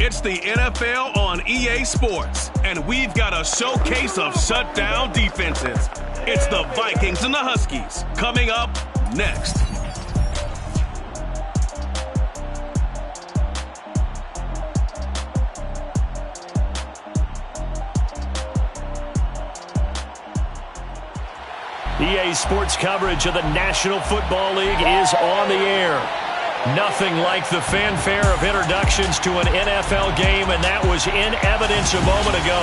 It's the NFL on EA Sports, and we've got a showcase of shutdown defenses. It's the Vikings and the Huskies coming up next. EA Sports coverage of the National Football League is on the air. Nothing like the fanfare of introductions to an NFL game, and that was in evidence a moment ago.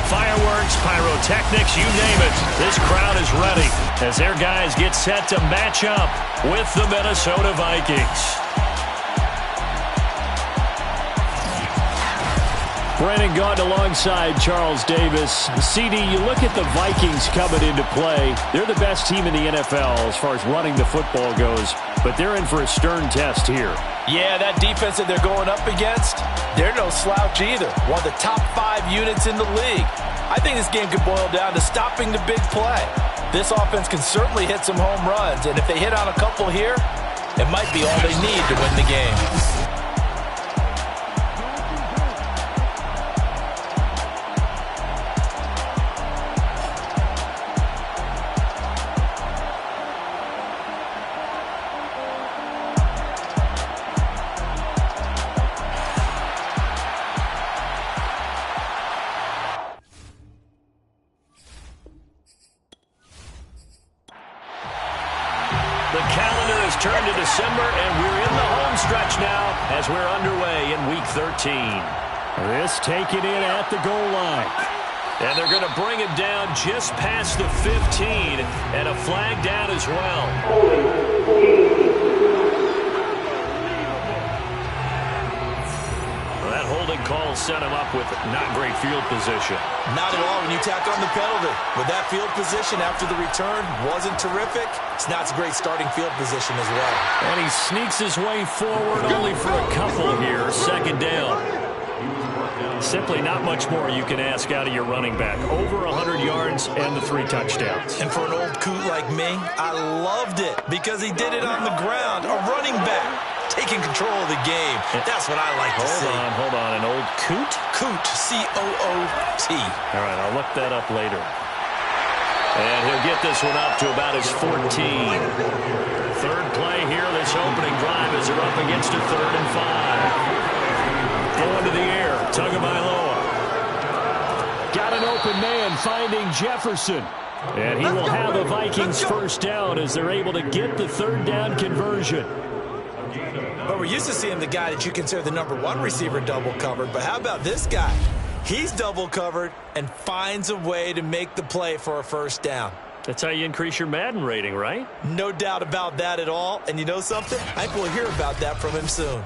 Fireworks, pyrotechnics, you name it. This crowd is ready as their guys get set to match up with the Minnesota Vikings. Brandon Gaudin alongside Charles Davis. CD, you look at the Vikings coming into play. They're the best team in the NFL as far as running the football goes, but they're in for a stern test here. Yeah, that defense that they're going up against, they're no slouch either. One of the top 5 units in the league. I think this game could boil down to stopping the big play. This offense can certainly hit some home runs, and if they hit on a couple here, it might be all they need to win the game. The calendar has turned to December, and we're in the home stretch now as we're underway in Week 13. This taken in at the goal line. And they're going to bring it down just past the 15, and a flag down as well. That holding call set him up with not great field position. Not at all when you tack on the penalty. But that field position after the return wasn't terrific. It's not a great starting field position as well. And he sneaks his way forward only for a couple here. Second down. Simply not much more you can ask out of your running back. Over 100 yards and the 3 touchdowns. And for an old coot like me, I loved it because he did it on the ground. A running back taking control of the game. That's what I like to see. Hold on. An old coot? Coot, C-O-O-T. All right, I'll look that up later. And he'll get this one up to about his 14. Third play here, this opening drive as they're up against a 3rd and 5. Going to the air, Tagovailoa. Got an open man finding Jefferson. And he will have a Vikings first down as they're able to get the 3rd down conversion. But we're used to seeing the guy that you consider the #1 receiver double covered. But how about this guy? He's double covered and finds a way to make the play for a first down. That's how you increase your Madden rating, right? No doubt about that at all. And you know something? I think we'll hear about that from him soon.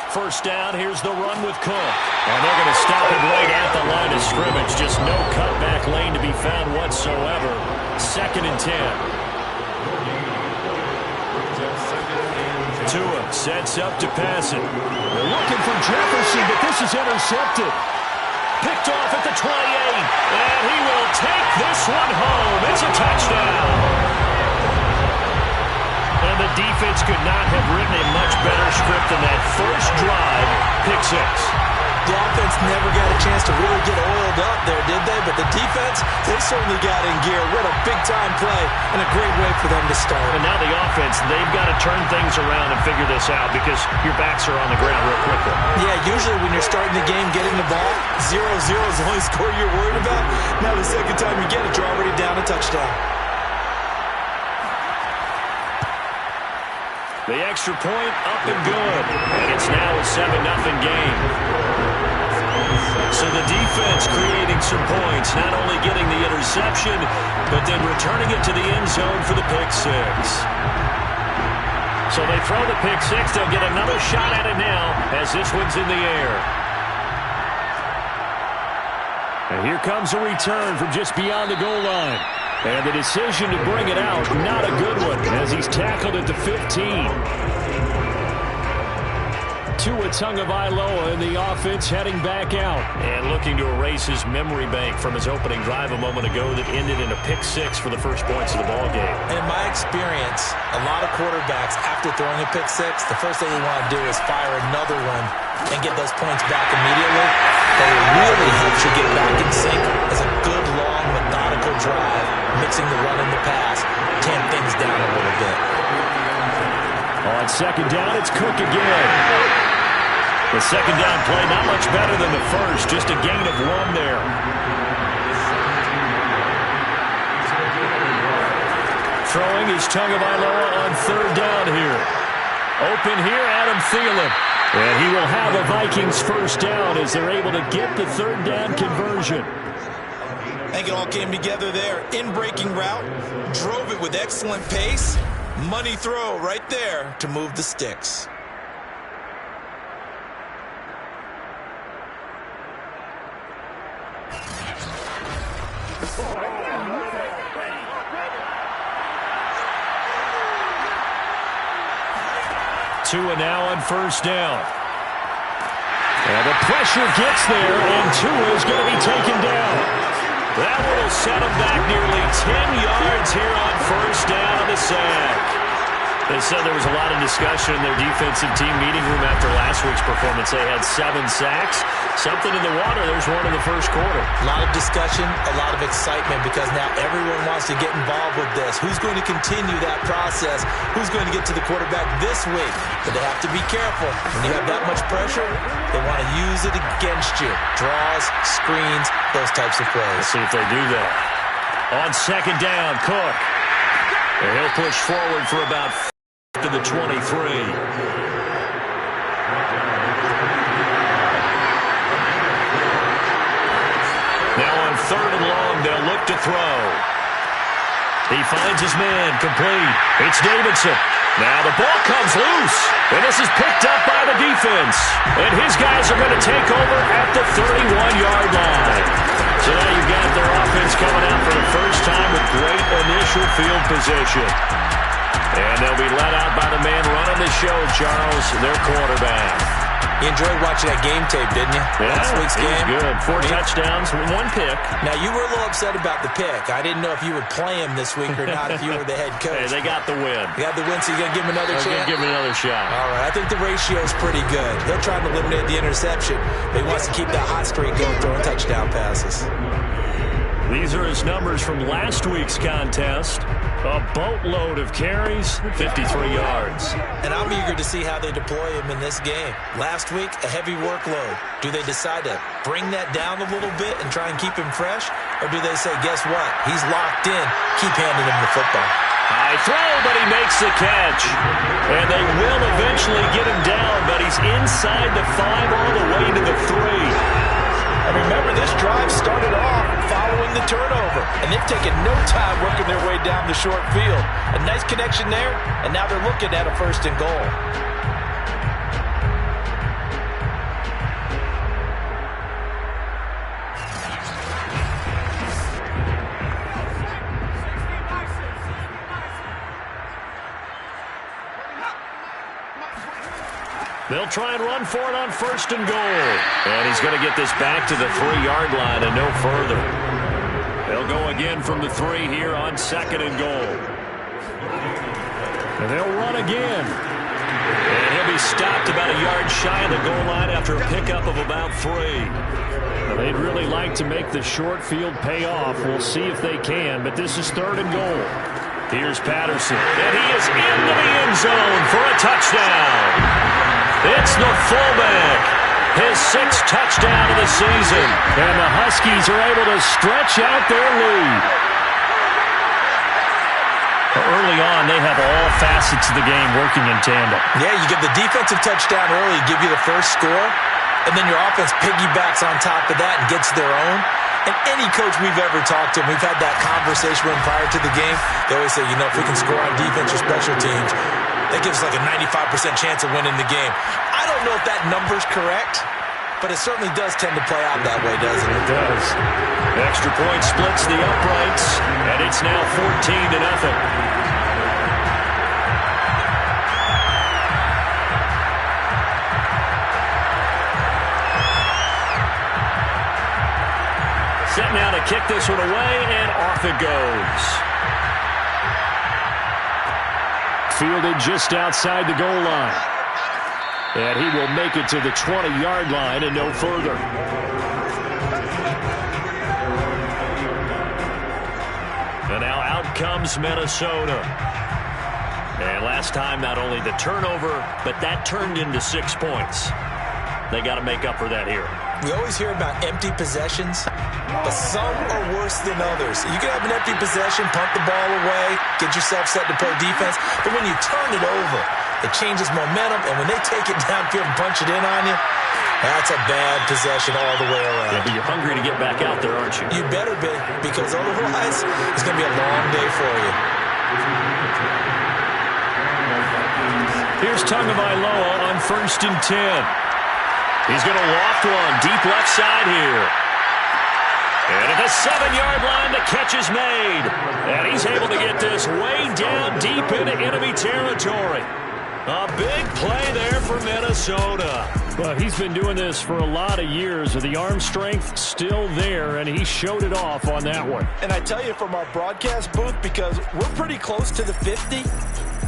First down, here's the run with Cook. And they're going to stop it right at the line of scrimmage. Just no cutback lane to be found whatsoever. 2nd and 10. Tua sets up to pass it. They're looking for Jefferson, but this is intercepted. Picked off at the 28. And he will take this one home. It's a touchdown. And the defense could not have written a much better script than that first drive, pick 6. The offense never got a chance to really get oiled up there, did they? But the defense, they certainly got in gear. What a big-time play and a great way for them to start. And now the offense, they've got to turn things around and figure this out because your backs are on the ground real quickly. Yeah, usually when you're starting the game, getting the ball, 0-0 is the only score you're worried about. Now the second time you get it, you're already down a touchdown. The extra point up and good. And it's now a 7-0 game. So the defense creating some points, not only getting the interception, but then returning it to the end zone for the pick 6. So they throw the pick 6. They'll get another shot at it now as this one's in the air. And here comes a return from just beyond the goal line. And the decision to bring it out, not a good one, as he's tackled at the 15. Tua Tagovailoa in the offense heading back out. And looking to erase his memory bank from his opening drive a moment ago that ended in a pick-6 for the first points of the ballgame. In my experience, a lot of quarterbacks, after throwing a pick-6, the first thing they want to do is fire another one and get those points back immediately. But it really helps you get back in sync as a good, long, methodical drive, mixing the run and the pass, tamp things down a little bit. On second down, it's Cook again. The second down play, not much better than the first, just a gain of 1 there. Throwing is Tagovailoa on third down here. Open here, Adam Thielen. And he will have a Vikings first down as they're able to get the third down conversion. I think it all came together there. In-breaking route, drove it with excellent pace. Money throw right there to move the sticks. Tua now on first down. And the pressure gets there, and Tua is going to be taken down. That will set him back nearly 10 yards here on first down on the sack. They said there was a lot of discussion in their defensive team meeting room after last week's performance. They had 7 sacks. Something in the water. There's one in the first quarter. A lot of discussion, a lot of excitement, because now everyone wants to get involved with this. Who's going to continue that process? Who's going to get to the quarterback this week? But they have to be careful. When you have that much pressure, they want to use it against you. Draws, screens, those types of plays. Let's see if they do that. On second down, Cook. And he'll push forward for about to the 23. Now on third and long, they'll look to throw. He finds his man, complete. It's Davidson. Now the ball comes loose, and this is picked up by the defense. And his guys are going to take over at the 31-yard line. So now you've got their offense coming out for the first time with great initial field position. And they'll be let out by the man running the show, Charles, their quarterback. You enjoyed watching that game tape, didn't you? Yeah, last week's game. Good. 4 touchdowns, 1 pick. Now, you were a little upset about the pick. I didn't know if you would play him this week or not if you were the head coach. Hey, they got the win. You got the win, so you're going to give him another chance? Give him another shot. All right, I think the ratio is pretty good. He'll try to eliminate the interception, but he wants to keep that hot streak going, throwing touchdown passes. These are his numbers from last week's contest. A boatload of carries, 53 yards. And I'm eager to see how they deploy him in this game. Last week, a heavy workload. Do they decide to bring that down a little bit and try and keep him fresh? Or do they say, guess what? He's locked in. Keep handing him the football. High throw, but he makes the catch. And they will eventually get him down, but he's inside the 5 all the way to the 3. And remember, this drive started off following the turnover. And they've taken no time working their way down the short field. A nice connection there, and now they're looking at a first and goal. They'll try and run for it on first and goal. And he's going to get this back to the 3-yard line and no further. They'll go again from the 3 here on second and goal. And they'll run again. And he'll be stopped about a yard shy of the goal line after a pickup of about 3. Now, they'd really like to make the short field pay off. We'll see if they can, but this is third and goal. Here's Patterson. And he is into the end zone for a touchdown. It's the fullback, his 6th touchdown of the season. And the Huskies are able to stretch out their lead. Early on, they have all facets of the game working in tandem. Yeah, you get the defensive touchdown early, give you the first score, and then your offense piggybacks on top of that and gets their own. And any coach we've ever talked to, we've had that conversation when prior to the game, they always say, if we can score on defense or special teams, that gives us like a 95% chance of winning the game. I don't know if that number's correct, but it certainly does tend to play out that way, doesn't it? It does. Extra point splits the uprights, and it's now 14-0. set now to kick this one away, and off it goes. Fielded just outside the goal line. And he will make it to the 20-yard line and no further. And now out comes Minnesota. And last time, not only the turnover, but that turned into 6 points. They got to make up for that here. We always hear about empty possessions, but some are worse than others. You can have an empty possession, pump the ball away, get yourself set to play defense, but when you turn it over, it changes momentum, and when they take it downfield and punch it in on you, that's a bad possession all the way around. Yeah, but you're hungry to get back out there, aren't you? You better be, because otherwise it's going to be a long day for you. Here's Tagovailoa on 1st and 10. He's going to loft one deep left side here. And at the 7-yard line, the catch is made. And he's able to get this way down deep into enemy territory. A big play there for Minnesota. Well, he's been doing this for a lot of years, with the arm strength still there, and he showed it off on that one. And I tell you, from our broadcast booth, because we're pretty close to the 50,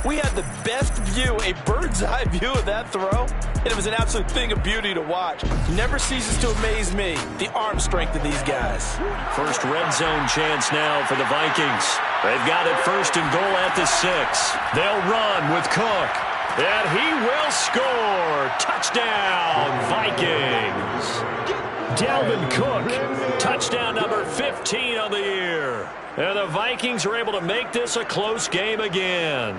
we had the best view, a bird's-eye view of that throw, and it was an absolute thing of beauty to watch. Never ceases to amaze me, the arm strength of these guys. First red zone chance now for the Vikings. They've got it 1st and goal at the 6. They'll run with Cook. And he will score. Touchdown, Vikings. Dalvin Cook, touchdown number 15 of the year. And the Vikings are able to make this a close game again.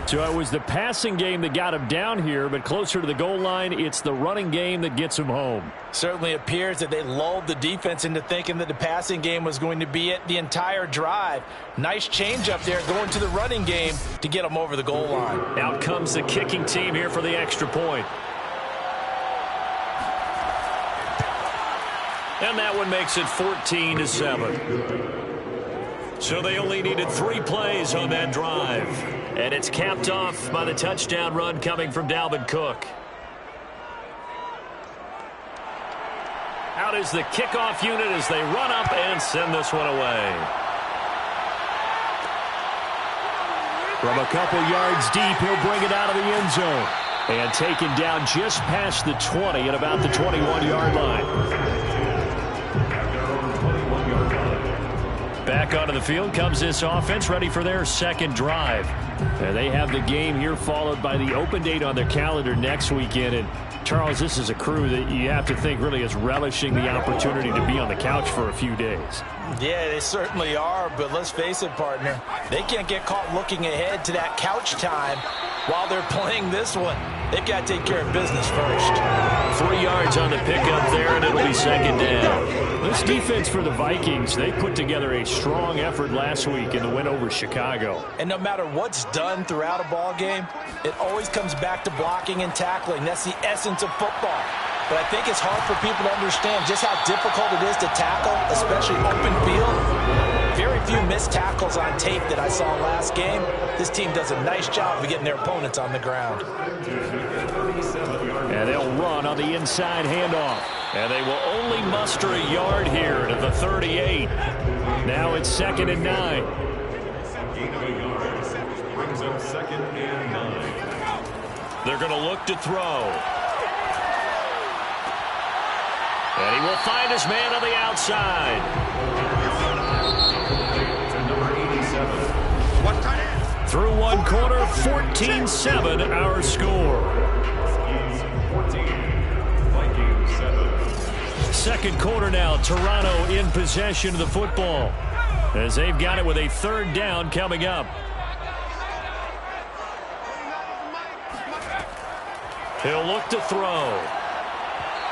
So it was the passing game that got him down here, but closer to the goal line, it's the running game that gets him home. Certainly appears that they lulled the defense into thinking that the passing game was going to be it the entire drive. Nice change up there going to the running game to get them over the goal line. Out comes the kicking team here for the extra point. And that one makes it 14-7. So they only needed 3 plays on that drive. And it's capped off by the touchdown run coming from Dalvin Cook. Out is the kickoff unit as they run up and send this one away. From a couple yards deep, he'll bring it out of the end zone. And taken down just past the 20 at about the 21-yard line. Back onto the field comes this offense, ready for their second drive. And they have the game here followed by the open date on their calendar next weekend. And Charles, this is a crew that you have to think really is relishing the opportunity to be on the couch for a few days. Yeah, they certainly are, but let's face it, partner. They can't get caught looking ahead to that couch time while they're playing this one. They've got to take care of business first. 3 yards on the pickup there, and it'll be second down. This defense for the Vikings, they put together a strong effort last week in the win over Chicago. And no matter what's done throughout a ball game, it always comes back to blocking and tackling. That's the essence of football. But I think it's hard for people to understand just how difficult it is to tackle, especially open field. Very few missed tackles on tape that I saw last game. This team does a nice job of getting their opponents on the ground. And they'll run on the inside handoff. And they will only muster a yard here to the 38. Now it's 2nd and 9. They're going to look to throw. And he will find his man on the outside. Through one quarter, 14-7 our score. Second quarter now, Toronto in possession of the football as they've got it with a 3rd down coming up. He'll look to throw.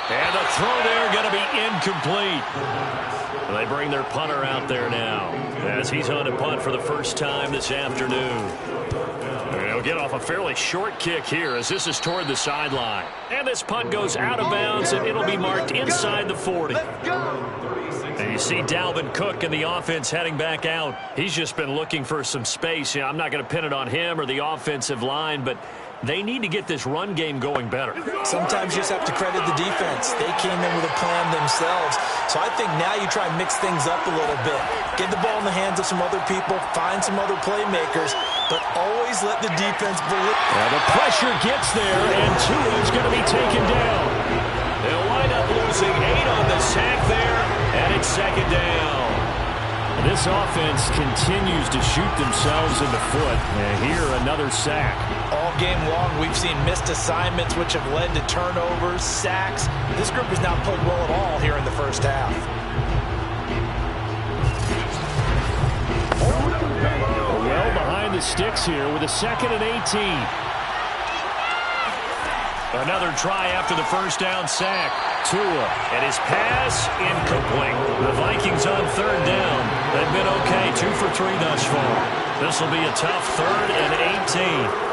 And the throw there going to be incomplete. They bring their punter out there now as he's on to punt for the first time this afternoon. He'll get off a fairly short kick here as this is toward the sideline. And this punt goes out of bounds, and it'll be marked inside the 40. And you see Dalvin Cook and the offense heading back out. He's just been looking for some space. I'm not going to pin it on him or the offensive line, but They need to get this run game going better. Sometimes you just have to credit the defense. They came in with a plan themselves. So I think now you try and mix things up a little bit. Get the ball in the hands of some other people, find some other playmakers, but always let the defense believe. The pressure gets there, and Tua is going to be taken down. They'll wind up losing 8 on the sack there, and it's second down. This offense continues to shoot themselves in the foot. And here, another sack. All game long, we've seen missed assignments, which have led to turnovers, sacks. This group has not played well at all here in the first half. Well behind the sticks here with a 2nd and 18. Another try after the first down sack. Tua, and his pass incomplete. The Vikings on 3rd down. They've been okay, 2 for 3 thus far. This will be a tough 3rd and 18.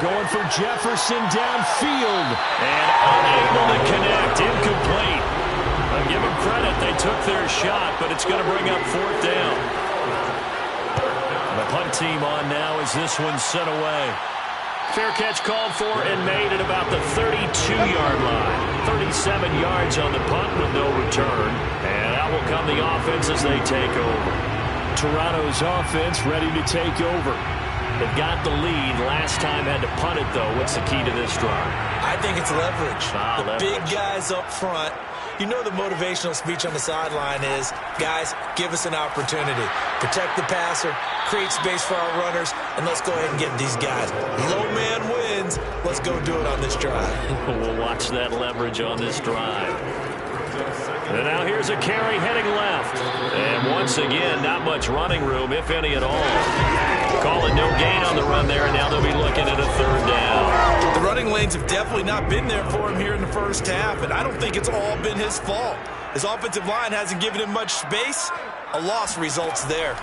Going for Jefferson downfield. And unable to connect, incomplete. I'll give them credit, they took their shot, but it's going to bring up 4th down. The punt team on now as this one's set away. Fair catch called for and made at about the 32-yard line. 37 yards on the punt with no return. And out will come the offense as they take over. Toronto's offense ready to take over. They've got the lead. Last time had to punt it, though. What's the key to this drive? I think it's leverage. Leverage. Big guys up front. You know the motivational speech on the sideline is, guys, give us an opportunity. Protect the passer, create space for our runners, and let's go ahead and get these guys. Low man wins. Let's go do it on this drive. We'll watch that leverage on this drive. And now here's a carry heading left. And once again, not much running room, if any at all. Call it no gain on the run there, and now they'll be looking at a 3rd down. The running lanes have definitely not been there for him here in the first half, and I don't think it's all been his fault. His offensive line hasn't given him much space. A loss results there.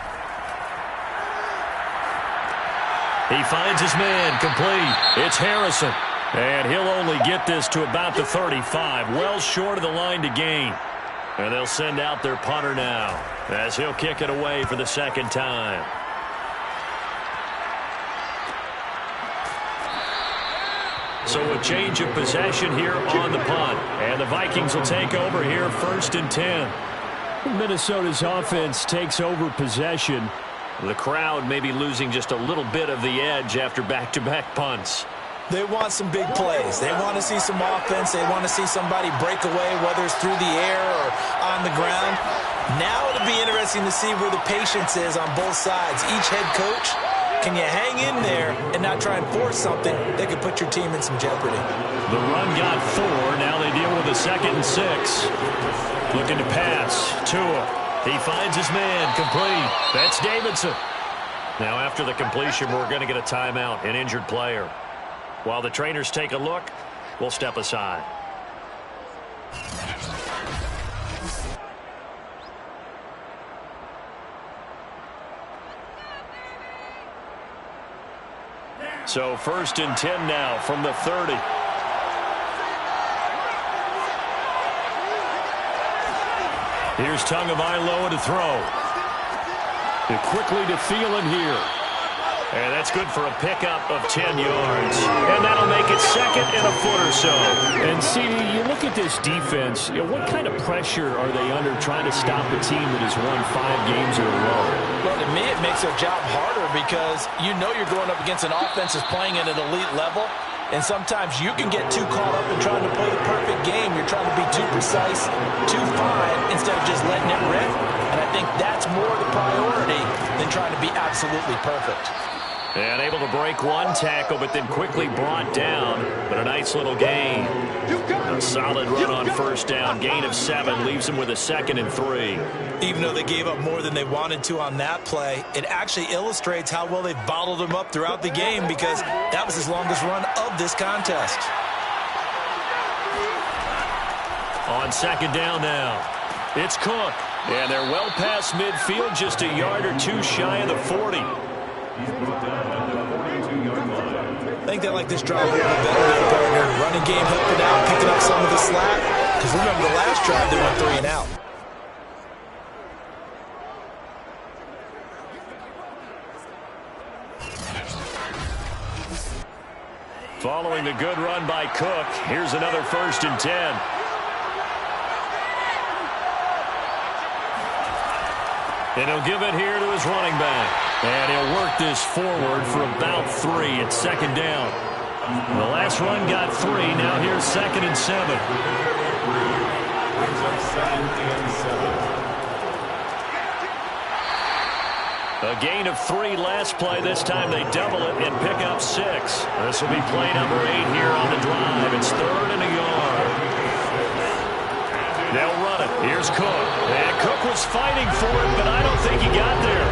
He finds his man complete. It's Harrison. And he'll only get this to about the 35, well short of the line to gain. And they'll send out their punter now as he'll kick it away for the 2nd time. So a change of possession here on the punt. And the Vikings will take over here 1st and 10. Minnesota's offense takes over possession. The crowd may be losing just a little bit of the edge after back-to-back punts. They want some big plays. They want to see some offense. They want to see somebody break away, whether it's through the air or on the ground. Now it'll be interesting to see where the patience is on both sides. Each head coach, can you hang in there and not try and force something that could put your team in some jeopardy? The run got 4. Now they deal with a 2nd and 6. Looking to pass. Tua. He finds his man. Complete. That's Davidson. Now after the completion, we're going to get a timeout, an injured player. While the trainers take a look, we'll step aside. So 1st and 10 now from the 30. Here's Tagovailoa to throw. And quickly to Thielen here. And that's good for a pickup of 10 yards. And that'll make it 2nd and a foot or so. And, CD, you look at this defense, what kind of pressure are they under trying to stop a team that has won 5 games in a row? Well, to me, it makes their job harder because you know you're going up against an offense that's playing at an elite level. And sometimes you can get too caught up in trying to play the perfect game. You're trying to be too precise, too fine, instead of just letting it rip. And I think that's more the priority than trying to be absolutely perfect. And able to break one tackle, but then quickly brought down. But a nice little gain. A solid run on 1st down. Gain of 7 leaves him with a 2nd and 3. Even though they gave up more than they wanted to on that play, it actually illustrates how well they've bottled him up throughout the game because that was his longest run of this contest. On 2nd down now, it's Cook. And they're well past midfield, just a yard or 2 shy of the 40. I think they like this drive a little bit better now, partner. Running game helping out, picking up some of the slack. Because remember the last drive, they went 3 and out. Following the good run by Cook, here's another 1st and 10. And he'll give it here to his running back. And he'll work this forward for about 3. It's 2nd down. The last run got 3. Now here's 2nd and 7. A gain of 3 last play. This time they double it and pick up 6. This will be play number 8 here on the drive. It's 3rd and a yard. They'll run it. Here's Cook. And Cook was fighting for it, but I don't think he got there.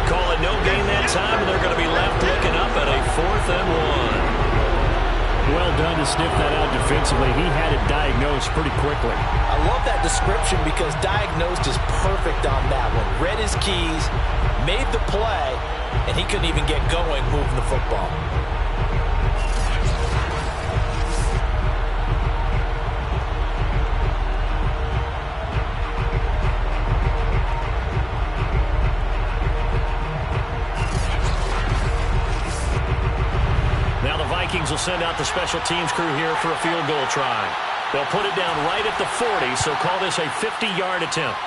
Call it no gain that time, and they're going to be left looking up at a 4th and 1. Well done to sniff that out defensively. He had it diagnosed pretty quickly. I love that description because diagnosed is perfect on that one. Read his keys, made the play, and he couldn't even get going moving the football. Now the Vikings will send out the special teams crew here for a field goal try. They'll put it down right at the 40, so call this a 50-yard attempt.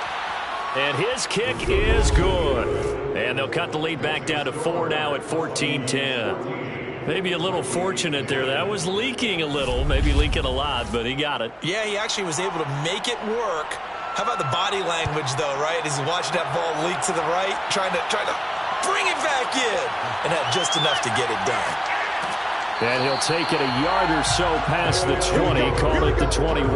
And his kick is good. And they'll cut the lead back down to 4 now at 14-10. Maybe a little fortunate there. That was leaking a little, maybe leaking a lot, but he got it. Yeah, he actually was able to make it work. How about the body language, though, right? As he's watching that ball leak to the right, trying to bring it back in, and had just enough to get it done. And he'll take it a yard or so past the 20, call it the 21.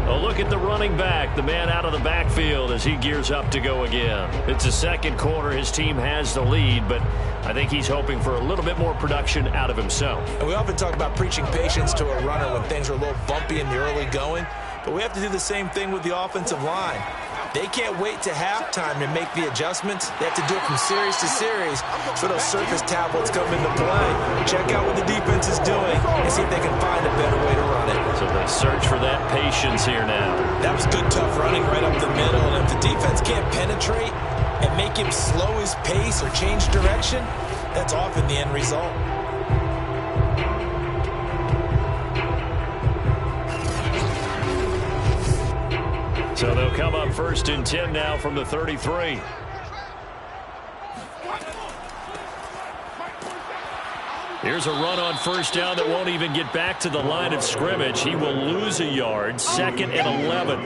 A look at the running back, the man out of the backfield as he gears up to go again. It's the 2nd quarter. His team has the lead, but I think he's hoping for a little bit more production out of himself. And we often talk about preaching patience to a runner when things are a little bumpy in the early going, but we have to do the same thing with the offensive line. They can't wait to halftime to make the adjustments. They have to do it from series to series so those surface tablets come into play. Check out what the defense is doing and see if they can find a better way to run it. So they search for that patience here now. That was good, tough running right up the middle. And if the defense can't penetrate and make him slow his pace or change direction, that's often the end result. So they'll come up 1st and 10 now from the 33. Here's a run on 1st down that won't even get back to the line of scrimmage. He will lose a yard, 2nd and 11.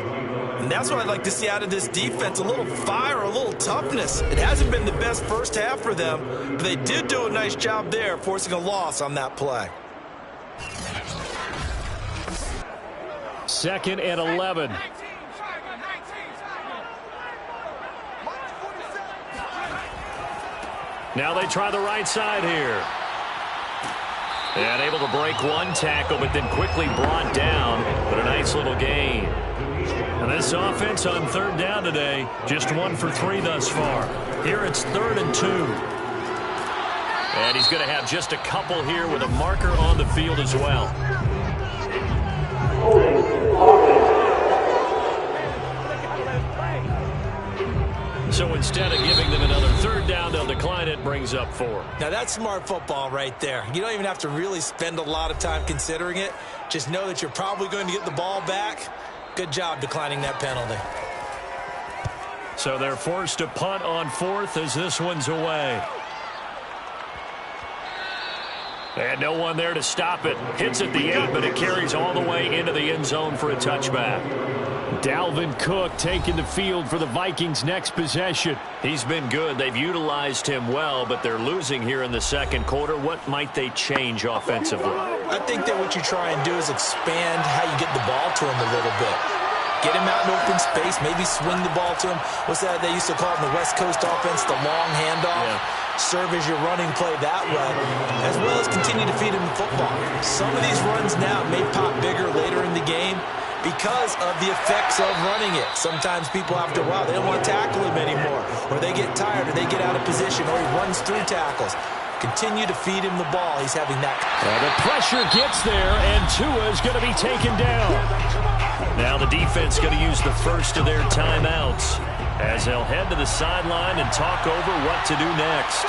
And that's what I'd like to see out of this defense, a little fire, a little toughness. It hasn't been the best first half for them, but they did do a nice job there, forcing a loss on that play. 2nd and 11. Now they try the right side here. And able to break one tackle, but then quickly brought down. But a nice little gain. And this offense on 3rd down today, just 1 for 3 thus far. Here it's 3rd and 2. And he's going to have just a couple here with a marker on the field as well. So instead of giving them another 3rd down, they'll decline it, brings up 4. Now that's smart football right there. You don't even have to really spend a lot of time considering it. Just know that you're probably going to get the ball back. Good job declining that penalty. So they're forced to punt on 4th as this one's away. And no one there to stop it. Hits at the 8, but it carries all the way into the end zone for a touchback. Dalvin Cook taking the field for the Vikings' next possession. He's been good. They've utilized him well, but they're losing here in the 2nd quarter. What might they change offensively? I think that what you try and do is expand how you get the ball to him a little bit. Get him out in open space, maybe swing the ball to him. What's that they used to call it in the West Coast offense, the long handoff? Yeah. Serve as your running play that way, as well as continue to feed him the football. Some of these runs now may pop bigger later in the game because of the effects of running it. Sometimes people after a while, they don't want to tackle him anymore, or they get tired, or they get out of position, or he runs through tackles. Continue to feed him the ball. He's having that. The pressure gets there, and Tua's going to be taken down. Now the defense going to use the first of their timeouts as they'll head to the sideline and talk over what to do next.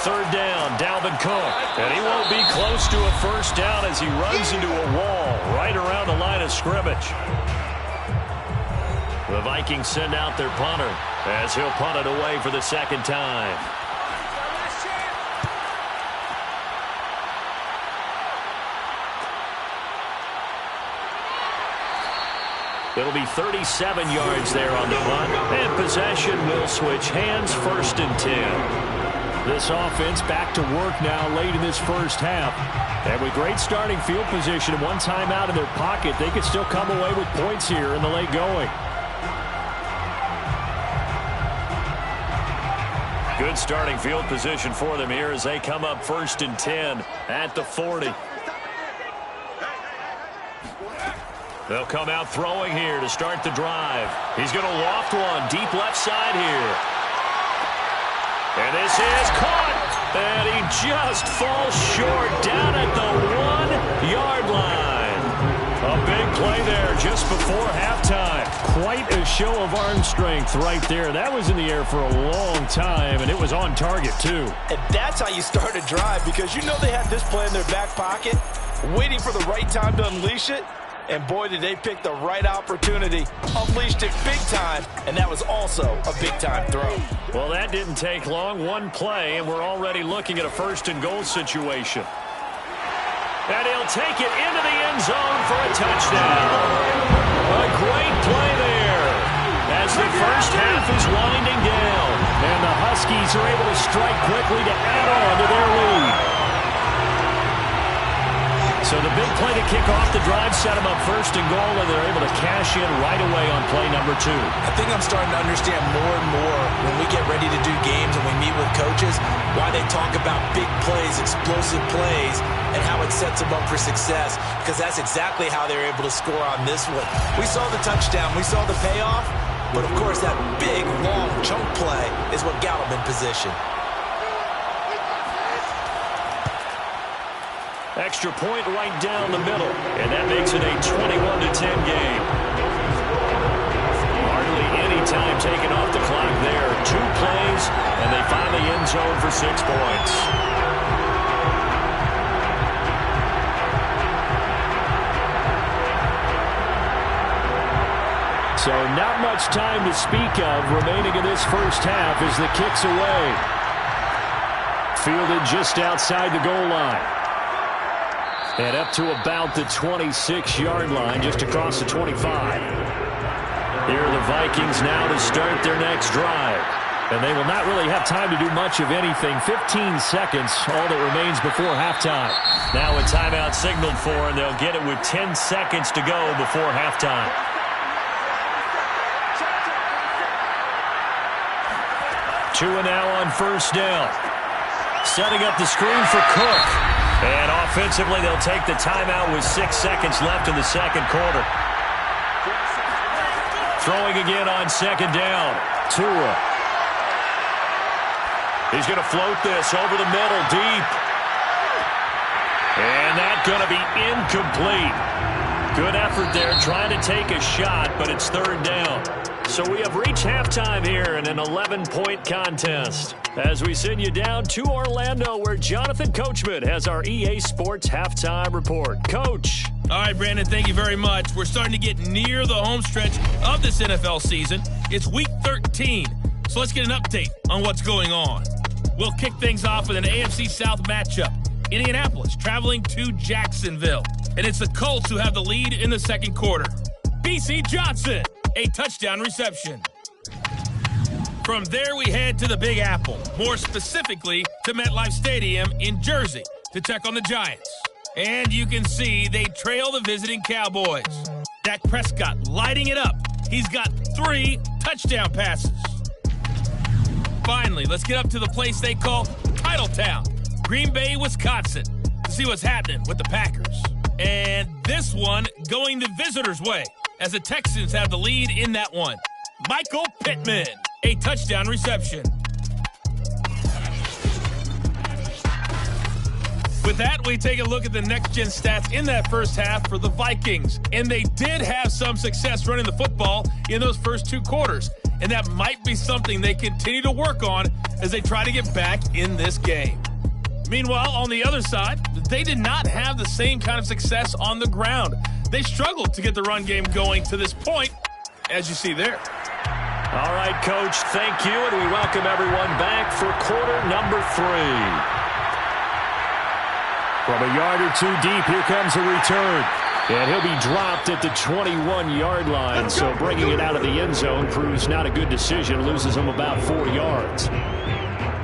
third down. Dalvin Cook. And he won't be close to a first down as he runs into a wall right around the line of scrimmage. The Vikings send out their punter as he'll punt it away for the second time. It'll be 37 yards there on the punt. And possession will switch hands, 1st and 10. This offense back to work now late in this first half. And with great starting field position and one timeout in their pocket, they could still come away with points here in the late going. Good starting field position for them here as they come up 1st and 10 at the 40. They'll come out throwing here to start the drive. He's going to loft one deep left side here. And this is caught. And he just falls short down at the 1-yard line. A big play there just before halftime. Quite a show of arm strength right there. That was in the air for a long time, and it was on target, too. And that's how you start a drive, because you know they had this play in their back pocket, waiting for the right time to unleash it. And boy, did they pick the right opportunity. Unleashed it big time, and that was also a big-time throw. Well, that didn't take long. One play, and we're already looking at a 1st and goal situation. And he'll take it into the end zone for a touchdown. A great play there as the first half is winding down. And the Huskies are able to strike quickly to add on to their lead. So the big play to kick off the drive set them up 1st and goal, and they're able to cash in right away on play number 2. I think I'm starting to understand more and more when we get ready to do games and we meet with coaches why they talk about big plays, explosive plays, and how it sets them up for success, because that's exactly how they're able to score on this one. We saw the touchdown. We saw the payoff. But, of course, that big, long chunk play is what got them in position. Extra point right down the middle, and that makes it a 21-10 game. Hardly any time taken off the clock there. 2 plays, and they find the end zone for 6 points. So not much time to speak of remaining in this first half as the kick's away. Fielded just outside the goal line. And up to about the 26-yard line, just across the 25. Here are the Vikings now to start their next drive. And they will not really have time to do much of anything. 15 seconds, all that remains before halftime. Now a timeout signaled for, and they'll get it with 10 seconds to go before halftime. Two and now on 1st down. Setting up the screen for Cook. And offensively, they'll take the timeout with 6 seconds left in the second quarter. Throwing again on 2nd down. Tua. He's going to float this over the middle, deep. And that's going to be incomplete. Good effort there, trying to take a shot, but it's 3rd down. So we have reached halftime here in an 11-point contest. As we send you down to Orlando, where Jonathan Coachman has our EA Sports Halftime Report. Coach. All right, Brandon, thank you very much. We're starting to get near the home stretch of this NFL season. It's Week 13, so let's get an update on what's going on. We'll kick things off with an AFC South matchup. Indianapolis traveling to Jacksonville. And it's the Colts who have the lead in the second quarter. B.C. Johnson, a touchdown reception. From there, we head to the Big Apple, more specifically to MetLife Stadium in Jersey to check on the Giants. And you can see they trail the visiting Cowboys. Dak Prescott lighting it up. He's got 3 touchdown passes. Finally, let's get up to the place they call Titletown, Green Bay, Wisconsin, to see what's happening with the Packers. And this one going the visitors' way, as the Texans have the lead in that one. Michael Pittman, a touchdown reception. With that, we take a look at the next-gen stats in that first half for the Vikings. And they did have some success running the football in those first 2 quarters. And that might be something they continue to work on as they try to get back in this game. Meanwhile, on the other side, they did not have the same kind of success on the ground. They struggled to get the run game going to this point, as you see there. All right, Coach, thank you, and we welcome everyone back for quarter number 3. From a yard or two deep, here comes a return. And he'll be dropped at the 21-yard line, so bringing it out of the end zone proves not a good decision, loses him about 4 yards.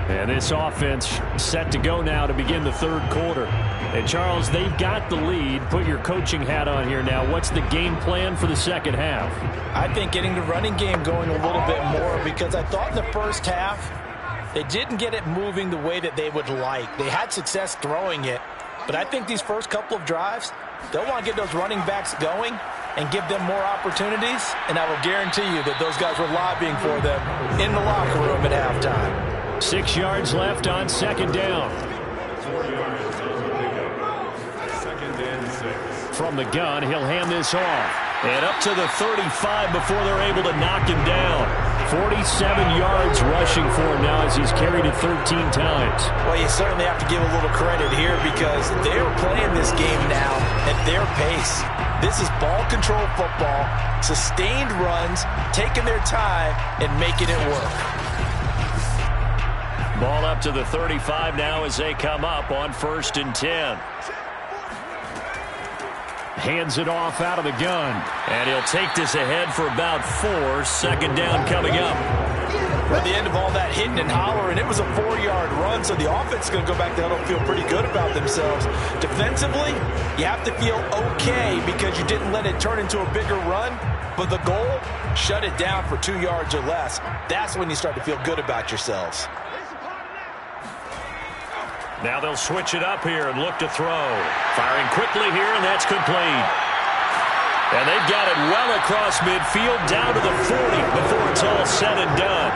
And this offense set to go now to begin the third quarter. And, Charles, they've got the lead. Put your coaching hat on here now. What's the game plan for the second half? I think getting the running game going a little bit more, because I thought in the first half they didn't get it moving the way that they would like. They had success throwing it, but I think these first couple of drives, they'll want to get those running backs going and give them more opportunities, and I will guarantee you that those guys were lobbying for them in the locker room at halftime. 6 yards left on second down. From the gun, he'll hand this off. And up to the 35 before they're able to knock him down. 47 yards rushing for him now as he's carried it 13 times. Well, you certainly have to give a little credit here because they're playing this game now at their pace. This is ball control football, sustained runs, taking their time and making it work. Ball up to the 35 now as they come up on 1st and 10. Hands it off out of the gun. And he'll take this ahead for about 4. Second down coming up. At the end of all that hitting and hollering, it was a 4-yard run, so the offense is going to go back there and feel pretty good about themselves. Defensively, you have to feel okay because you didn't let it turn into a bigger run, but the goal, shut it down for 2 yards or less. That's when you start to feel good about yourselves. Now they'll switch it up here and look to throw. Firing quickly here, and that's complete. And they've got it well across midfield down to the 40 before it's all said and done.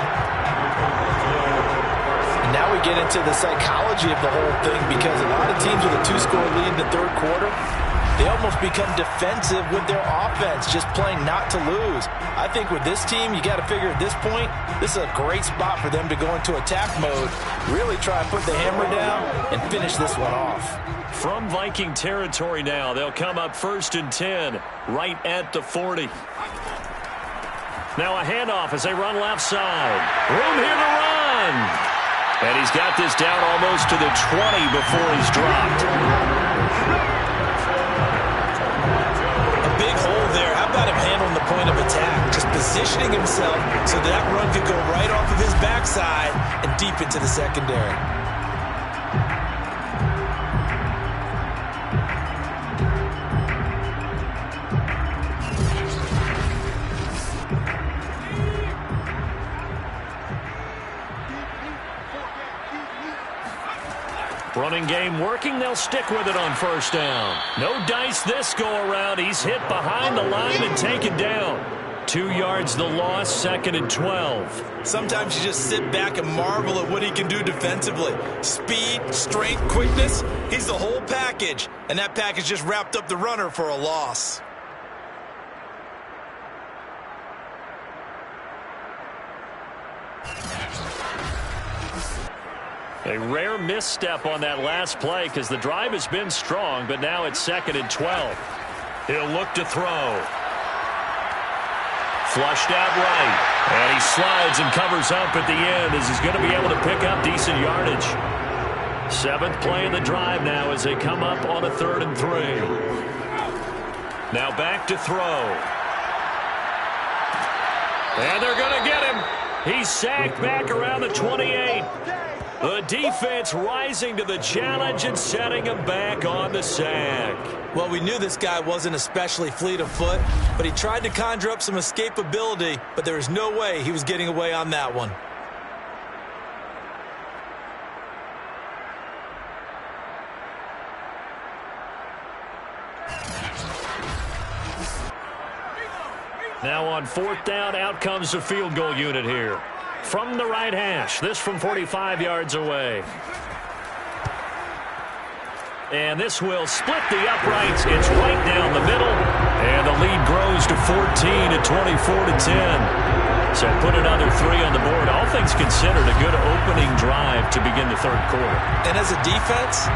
And now we get into the psychology of the whole thing because a lot of teams with a 2-score lead in the third quarter, they almost become defensive with their offense, just playing not to lose. I think with this team, you got to figure at this point, this is a great spot for them to go into attack mode, really try and put the hammer down and finish this one off. From Viking territory now, they'll come up 1st and 10, right at the 40. Now a handoff as they run left side. Room here to run. And he's got this down almost to the 20 before he's dropped. Big hole there. How about him handling the point of attack? Just positioning himself so that run could go right off of his backside and deep into the secondary. Running game working. They'll stick with it on 1st down. No dice this go-around. He's hit behind the line and taken down. 2 yards the loss, 2nd and 12. Sometimes you just sit back and marvel at what he can do defensively. Speed, strength, quickness. He's the whole package. And that package just wrapped up the runner for a loss. A rare misstep on that last play because the drive has been strong, but now it's 2nd and 12. He'll look to throw. Flushed out right. And he slides and covers up at the end as he's going to be able to pick up decent yardage. 7th play of the drive now as they come up on a 3rd and 3. Now back to throw. And they're going to get him. He's sacked back around the 28. The defense rising to the challenge and setting him back on the sack. Well, we knew this guy wasn't especially fleet of foot, but he tried to conjure up some escapability, but there was no way he was getting away on that one. Now on 4th down, out comes the field goal unit here. From the right hash, this from 45 yards away. And this will split the uprights. It's right down the middle. And the lead grows to 14 at 24-10. So put another 3 on the board. All things considered, a good opening drive to begin the third quarter. And as a defense,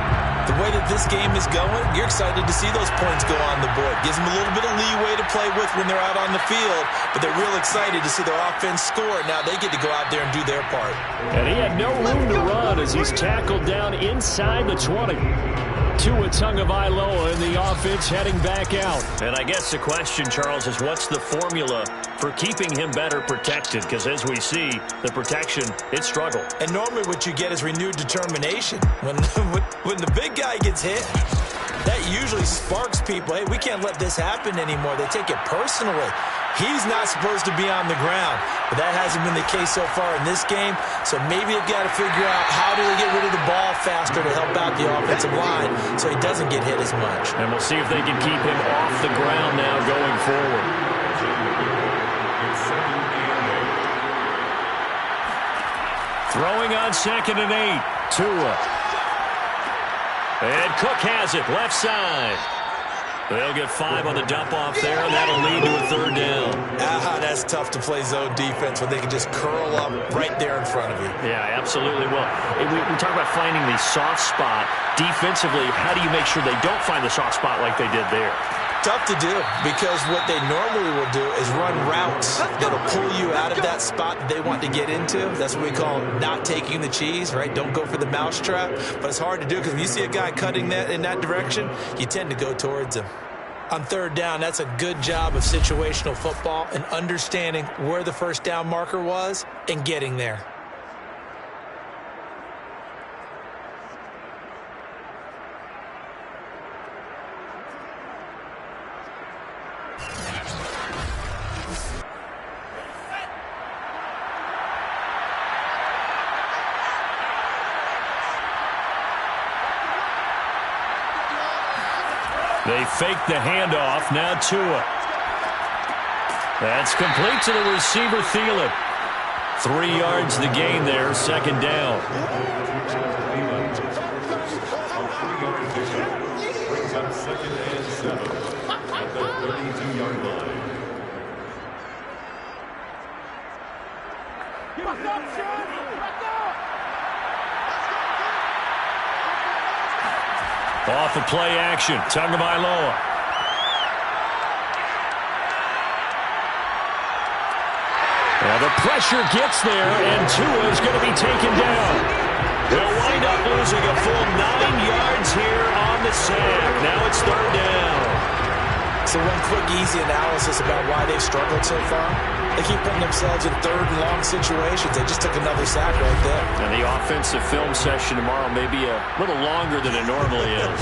the way that this game is going, you're excited to see those points go on the board. Gives them a little bit of leeway to play with when they're out on the field, but they're real excited to see their offense score. Now they get to go out there and do their part. And he had no room to run as he's tackled down inside the 20. Tua Tagovailoa in the offense heading back out. And I guess the question, Charles, is what's the formula for keeping him better protected? Because as we see, the protection, it struggled. And normally what you get is renewed determination. When the big guy gets hit, that usually sparks people. Hey, we can't let this happen anymore. They take it personally. He's not supposed to be on the ground, but that hasn't been the case so far in this game. So maybe they've got to figure out how do they get rid of the ball faster to help out the offensive line so he doesn't get hit as much. And we'll see if they can keep him off the ground now going forward. Throwing on 2nd and 8. Tua. And Cook has it, left side. They'll get 5 on the dump-off there, and that'll lead to a 3rd down. That's tough to play zone defense when they can just curl up right there in front of you. Yeah, absolutely. Well, we talk about finding the soft spot. Defensively, how do you make sure they don't find the soft spot like they did there? Tough to do, because what they normally will do is run routes that'll pull you out of that spot that they want to get into. That's what we call not taking the cheese, right? Don't go for the mousetrap. But it's hard to do because when you see a guy cutting that in that direction, you tend to go towards him. On 3rd down, that's a good job of situational football and understanding where the first down marker was and getting there. They fake the handoff. Now Tua. That's complete to the receiver, Thielen. 3 yards the gain there, 2nd down. Off of play action, Tagovailoa. Well, the pressure gets there, and Tua is going to be taken down. They'll wind up losing a full 9 yards here on the sack. Now it's 3rd down. So one quick, easy analysis about why they've struggled so far. They keep putting themselves in 3rd and long situations. They just took another sack right there. And the offensive film session tomorrow may be a little longer than it normally is.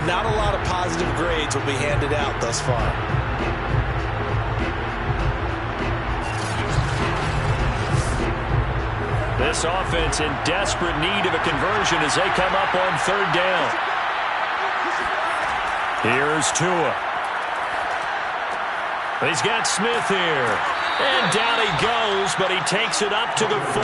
Not a lot of positive grades will be handed out thus far. This offense in desperate need of a conversion as they come up on 3rd down. Here's Tua. He's got Smith here. And down he goes, but he takes it up to the 40.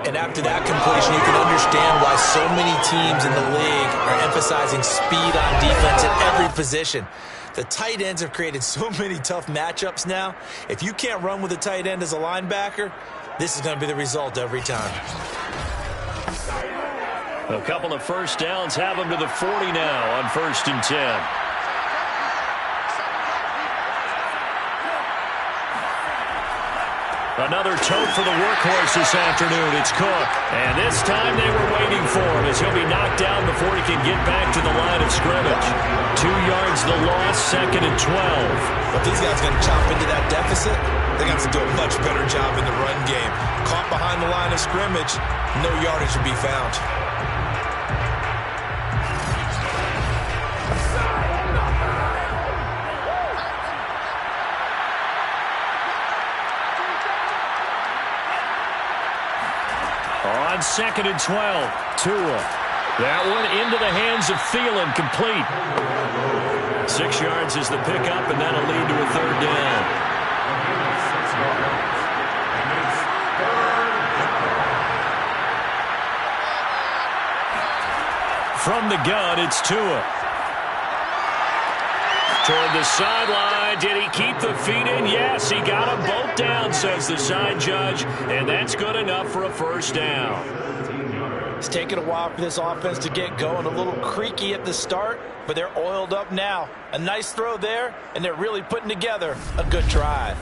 And after that completion, you can understand why so many teams in the league are emphasizing speed on defense at every position. The tight ends have created so many tough matchups now. If you can't run with a tight end as a linebacker, this is going to be the result every time. A couple of first downs have them to the 40 now on 1st and 10. Another tote for the workhorse this afternoon. It's Cook. And this time they were waiting for him as he'll be knocked down before he can get back to the line of scrimmage. 2 yards the loss, 2nd and 12. But these guys are going to chop into that deficit. They're going to have to do a much better job in the run game. Caught behind the line of scrimmage, no yardage to be found. On 2nd and 12, Tua. That one into the hands of Thielen, complete. 6 yards is the pickup, and that'll lead to a 3rd down. From the gun, it's Tua. Toward the sideline. Did he keep the feet in? Yes, he got them both down, says the side judge. And that's good enough for a first down. It's taken a while for this offense to get going. A little creaky at the start, but they're oiled up now. A nice throw there, and they're really putting together a good drive.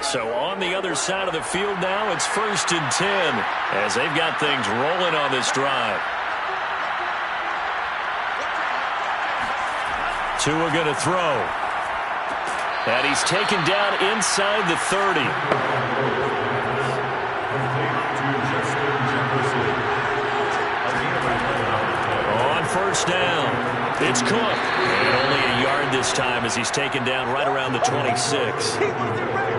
So on the other side of the field now, it's 1st and 10 as they've got things rolling on this drive. Tua going to throw. And he's taken down inside the 30. On 1st down, it's Cook. And only a yard this time as he's taken down right around the 26.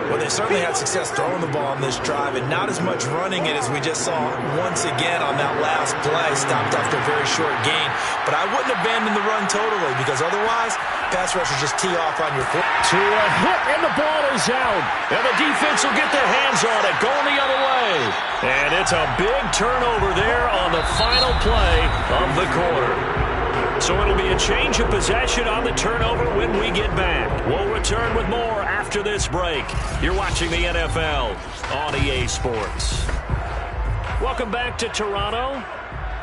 Well, they certainly had success throwing the ball on this drive, and not as much running it as we just saw once again on that last play. Stopped after a very short gain. But I wouldn't abandon the run totally, because otherwise, pass rushers just tee off on your foot. To a hit, and the ball is out. And the defense will get their hands on it, going the other way. And it's a big turnover there on the final play of the quarter. So it'll be a change of possession on the turnover when we get back. We'll return with more after this break. You're watching the NFL on EA Sports. Welcome back to Toronto.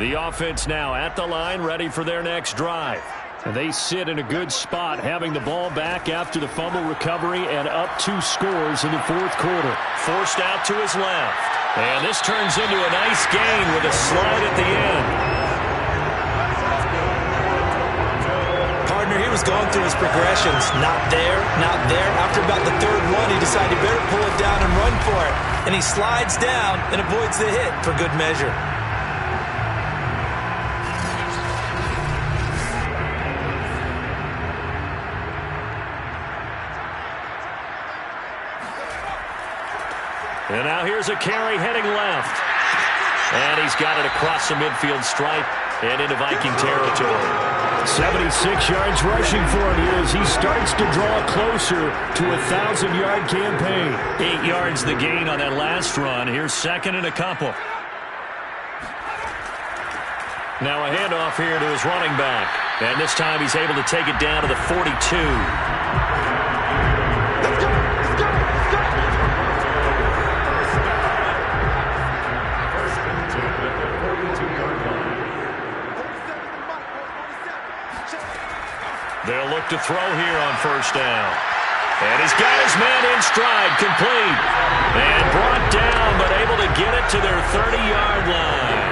The offense now at the line, ready for their next drive. And they sit in a good spot, having the ball back after the fumble recovery and up 2 scores in the 4th quarter. Forced out to his left. And this turns into a nice gain with a slide at the end. He was going through his progressions. Not there, not there. After about the 3rd one, he decided he better pull it down and run for it. And he slides down and avoids the hit for good measure. And now here's a carry heading left. And he's got it across the midfield stripe and into Viking territory. 76 yards rushing for him as he starts to draw closer to a 1,000-yard campaign. 8 yards the gain on that last run. Here's 2nd and a couple. Now a handoff here to his running back. And this time he's able to take it down to the 42. They'll look to throw here on 1st down. And he's got his man in stride, complete. And brought down, but able to get it to their 30-yard line.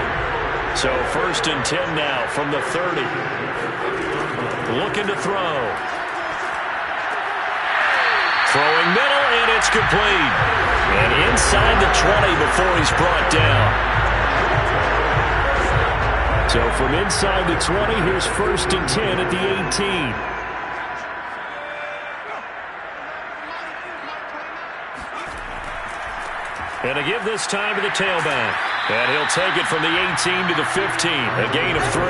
So 1st and 10 now from the 30. Looking to throw. Throwing middle, and it's complete. And inside the 20 before he's brought down. So from inside the 20, here's 1st and 10 at the 18. And a give this time to the tailback. And he'll take it from the 18 to the 15. A gain of 3.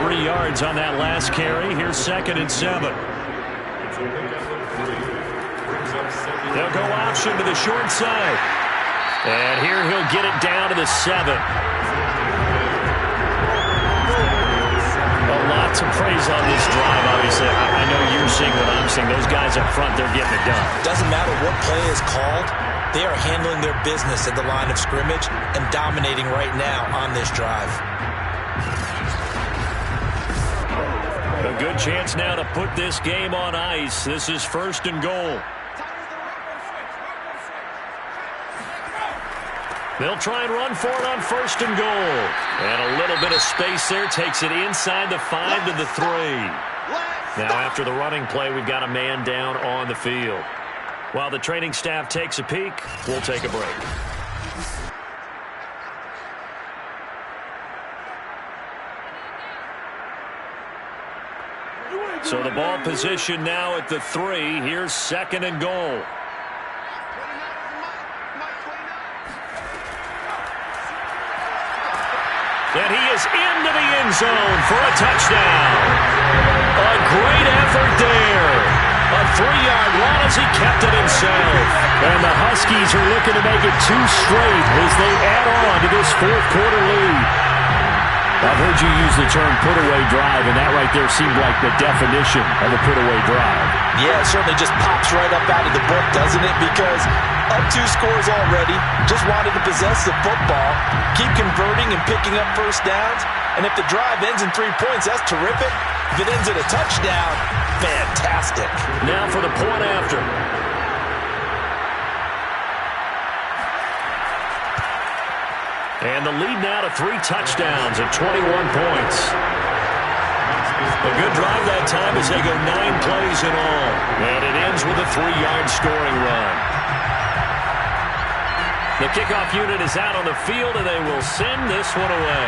3 yards on that last carry. Here's 2nd and 7. They'll go option to the short side. And here he'll get it down to the 7. Lots of praise on this drive, obviously. I know you're seeing what I'm seeing. Those guys up front, they're getting it done. Doesn't matter what play is called. They are handling their business at the line of scrimmage and dominating right now on this drive. A good chance now to put this game on ice. This is 1st and goal. They'll try and run for it on 1st and goal. And a little bit of space there. Takes it inside the 5 to the 3. Now after the running play, we've got a man down on the field. While the training staff takes a peek, we'll take a break. So the ball position now at the 3. Here's 2nd and goal. And he is into the end zone for a touchdown. A great effort there. A 3-yard run as he kept it inside. himself. And the Huskies are looking to make it 2 straight as they add on to this fourth quarter lead. I've heard you use the term put-away drive, and that right there seemed like the definition of a put-away drive. Yeah, it certainly just pops right up out of the book, doesn't it? Because up 2 scores already, just wanted to possess the football, keep converting and picking up first downs. And if the drive ends in 3 points, that's terrific. If it ends in a touchdown, fantastic. Now for the point after. And the lead now to 3 touchdowns at 21 points. A good drive that time as they go 9 plays in all. And it ends with a 3-yard scoring run. The kickoff unit is out on the field, and they will send this one away.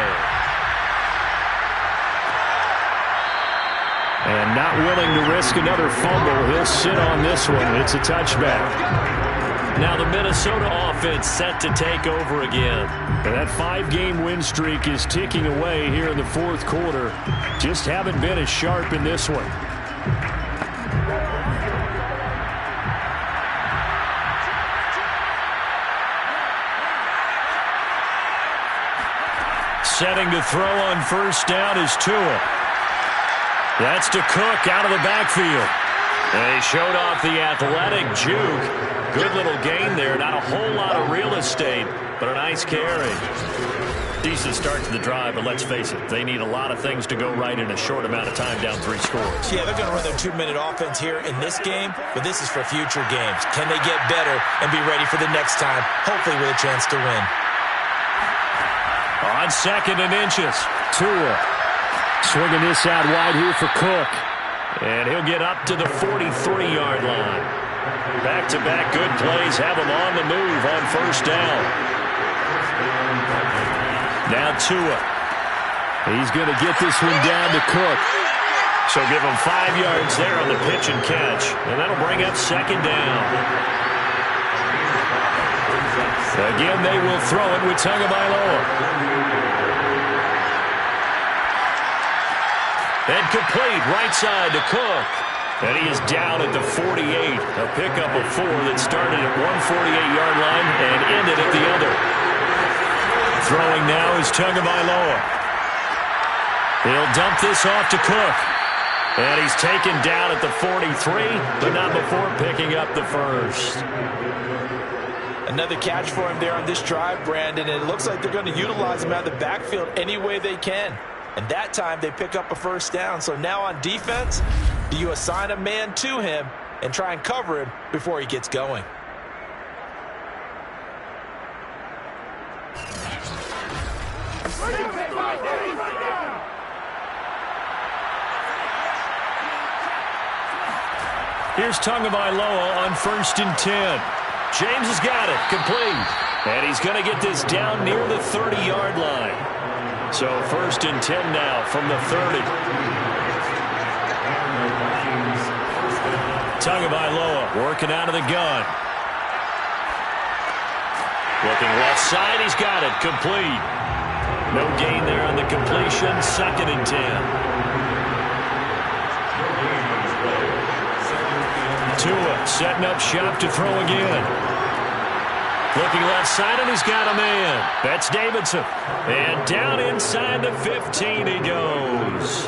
And not willing to risk another fumble, he'll sit on this one. It's a touchback. Now the Minnesota offense set to take over again. And that 5-game win streak is ticking away here in the fourth quarter. Just haven't been as sharp in this one. Setting to throw on first down is Tua. That's to Cook out of the backfield. And he showed off the athletic juke. Good little gain there. Not a whole lot of real estate, but a nice carry. Decent start to the drive, but let's face it, they need a lot of things to go right in a short amount of time, down 3 scores. Yeah, they're going to run their 2-minute offense here in this game, but this is for future games. Can they get better and be ready for the next time, hopefully with a chance to win? On 2nd and inches, Tua swinging this out wide here for Cook. And he'll get up to the 43-yard line. Back-to-back good plays have him on the move on first down. Now Tua. He's going to get this one down to Cook. So give him 5 yards there on the pitch and catch. And that'll bring up 2nd down. Again, they will throw it with Tagovailoa. And complete right side to Cook. And he is down at the 48. A pickup of 4 that started at 148-yard line and ended at the other. Throwing now is Tagovailoa. He'll dump this off to Cook. And he's taken down at the 43, but not before picking up the first. Another catch for him there on this drive, Brandon, and it looks like they're going to utilize him out of the backfield any way they can. And that time they pick up a first down. So now on defense, do you assign a man to him and try and cover him before he gets going? Here's Tagovailoa on 1st and 10. James has got it, complete. And he's going to get this down near the 30-yard line. So 1st and 10 now from the 30. Tagovailoa working out of the gun. Looking left side, he's got it, complete. No gain there on the completion, 2nd and 10. Tua setting up shop to throw again. Looking left side, and he's got a man. That's Davidson. And down inside the 15 he goes.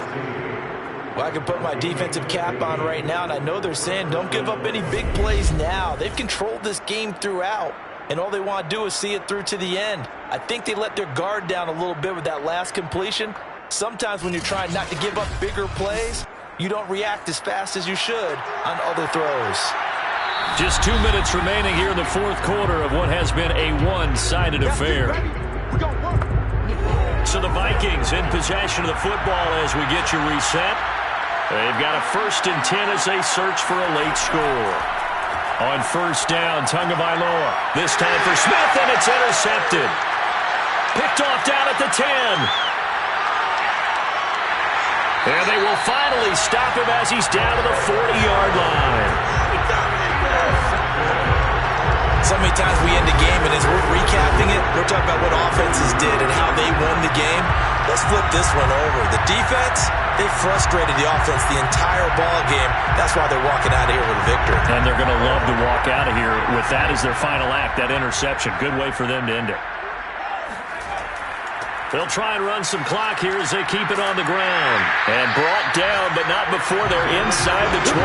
Well, I can put my defensive cap on right now, and I know they're saying don't give up any big plays now. They've controlled this game throughout, and all they want to do is see it through to the end. I think they let their guard down a little bit with that last completion. Sometimes when you're trying not to give up bigger plays, you don't react as fast as you should on other throws. Just 2 minutes remaining here in the fourth quarter of what has been a one-sided affair. So the Vikings in possession of the football as we get you reset. They've got a 1st and 10 as they search for a late score. On first down, Tagovailoa. This time for Smith, and it's intercepted. Picked off down at the 10. And they will finally stop him as he's down to the 40-yard line. So many times we end the game, and as we're recapping it, we're talking about what offenses did and how they won the game. Let's flip this one over. The defense, they frustrated the offense the entire ball game. That's why they're walking out of here with a victory. And they're going to love to walk out of here with that as their final act, that interception. Good way for them to end it. They'll try and run some clock here as they keep it on the ground. And brought down, but not before they're inside the 25.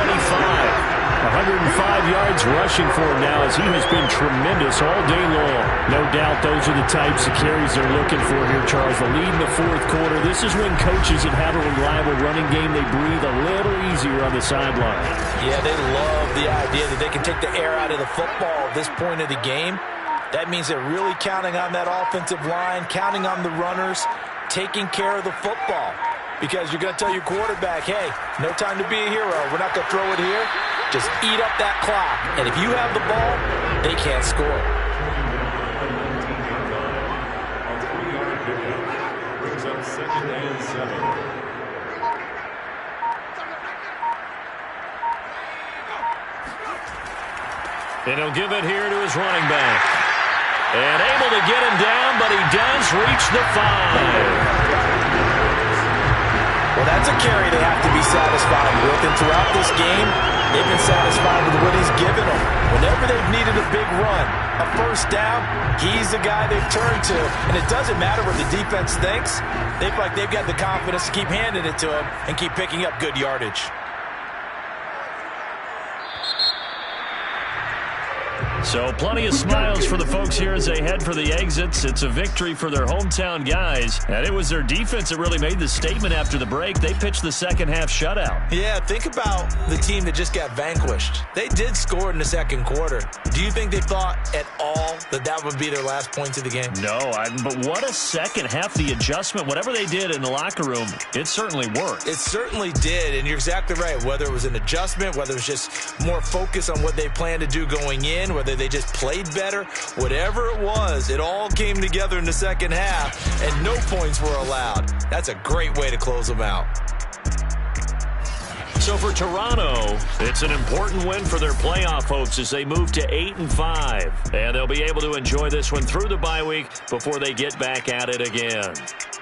105 yards rushing for him now as he has been tremendous all day long. No doubt those are the types of carries they're looking for here, Charles. The lead in the fourth quarter. This is when coaches that have a reliable running game, they breathe a little easier on the sideline. Yeah, they love the idea that they can take the air out of the football at this point of the game. That means they're really counting on that offensive line, counting on the runners, taking care of the football. Because you're going to tell your quarterback, hey, no time to be a hero. We're not going to throw it here. Just eat up that clock. And if you have the ball, they can't score. Brings up 2nd and 7. And he'll give it here to his running back. And able to get him down, but he does reach the 5. Well, that's a carry they have to be satisfied with. And throughout this game, they've been satisfied with what he's given them. Whenever they've needed a big run, a first down, he's the guy they've turned to. And it doesn't matter what the defense thinks. They feel like they've got the confidence to keep handing it to him and keep picking up good yardage. So plenty of smiles for the folks here as they head for the exits. It's a victory for their hometown guys. And it was their defense that really made the statement after the break. They pitched the second half shutout. Yeah, think about the team that just got vanquished. They did score in the second quarter. Do you think they thought at all that that would be their last points of the game? No, but what a second half. The adjustment, whatever they did in the locker room, it certainly worked. It certainly did, and you're exactly right. Whether it was an adjustment, whether it was just more focus on what they planned to do going in, whether they just played better, whatever it was, it all came together in the second half, and no points were allowed. That's a great way to close them out. So for Toronto, it's an important win for their playoff hopes as they move to 8-5. And they'll be able to enjoy this one through the bye week before they get back at it again.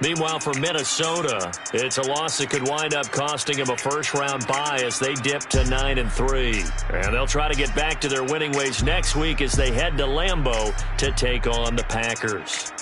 Meanwhile, for Minnesota, it's a loss that could wind up costing them a first-round bye as they dip to 9-3. And they'll try to get back to their winning ways next week as they head to Lambeau to take on the Packers.